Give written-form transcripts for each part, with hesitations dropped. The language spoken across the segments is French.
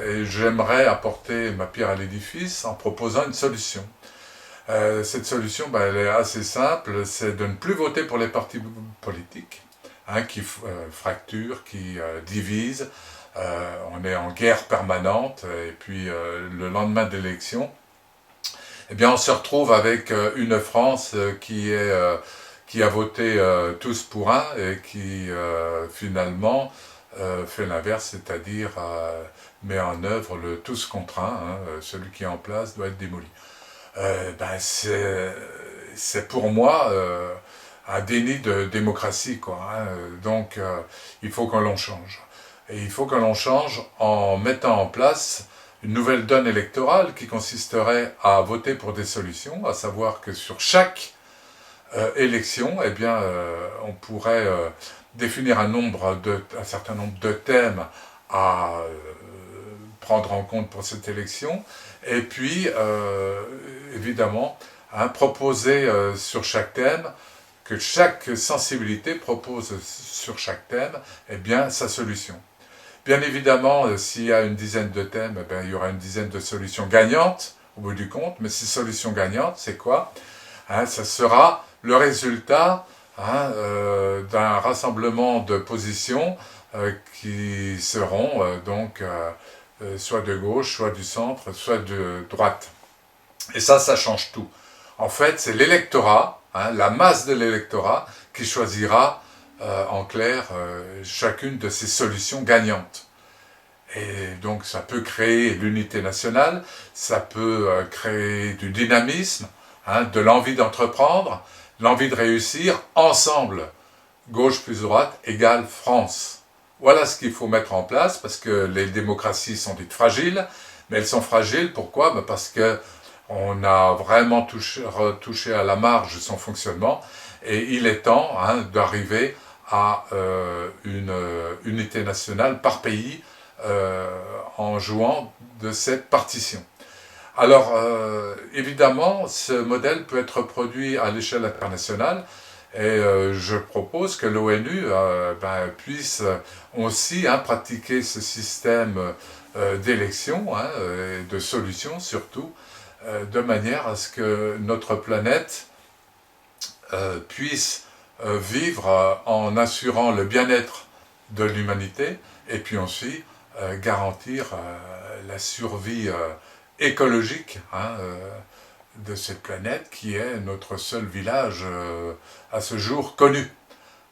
et j'aimerais apporter ma pierre à l'édifice en proposant une solution. Cette solution, elle est assez simple, c'est de ne plus voter pour les partis politiques, qui fracturent, qui divisent. On est en guerre permanente, et puis le lendemain de l'élection, eh bien, on se retrouve avec une France qui a voté tous pour un et qui finalement fait l'inverse, c'est-à-dire met en œuvre le tous contre un, celui qui est en place doit être démoli. C'est pour moi un déni de démocratie, quoi. Donc il faut que l'on change. Et il faut que l'on change en mettant en place une nouvelle donne électorale qui consisterait à voter pour des solutions, à savoir que sur chaque élection, eh bien, on pourrait définir un certain nombre de thèmes à prendre en compte pour cette élection, et puis, évidemment, proposer sur chaque thème, que chaque sensibilité propose sur chaque thème, eh bien, sa solution. Bien évidemment, s'il y a une dizaine de thèmes, il y aura une dizaine de solutions gagnantes, au bout du compte, mais ces solutions gagnantes, c'est quoi? Ça sera le résultat d'un rassemblement de positions qui seront donc soit de gauche, soit du centre, soit de droite. Et ça change tout. En fait, c'est l'électorat, la masse de l'électorat, qui choisira en clair chacune de ces solutions gagnantes. Et donc ça peut créer l'unité nationale, ça peut créer du dynamisme, de l'envie d'entreprendre, l'envie de réussir, ensemble, gauche plus droite égale France. Voilà ce qu'il faut mettre en place, parce que les démocraties sont dites fragiles, mais elles sont fragiles, pourquoi? Parce qu'on a vraiment retouché à la marge son fonctionnement, et il est temps d'arriver à une unité nationale par pays en jouant de cette partition. Alors, évidemment, ce modèle peut être produit à l'échelle internationale, et je propose que l'ONU puisse aussi pratiquer ce système d'élection, et de solutions surtout, de manière à ce que notre planète puisse vivre en assurant le bien-être de l'humanité, et puis aussi garantir la survie écologique de cette planète qui est notre seul village à ce jour connu.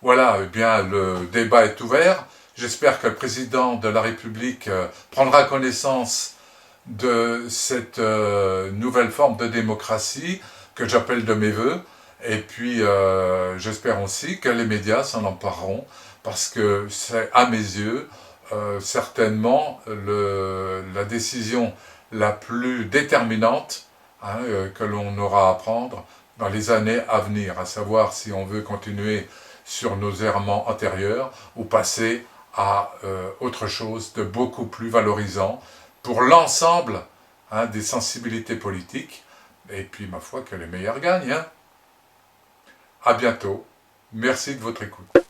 Voilà, eh bien le débat est ouvert. J'espère que le président de la République prendra connaissance de cette nouvelle forme de démocratie que j'appelle de mes voeux. Et puis j'espère aussi que les médias s'en empareront, parce que c'est à mes yeux certainement la décision la plus déterminante que l'on aura à prendre dans les années à venir, à savoir si on veut continuer sur nos errements antérieurs ou passer à autre chose de beaucoup plus valorisant pour l'ensemble des sensibilités politiques, et puis ma foi que les meilleurs gagnent. À bientôt, merci de votre écoute.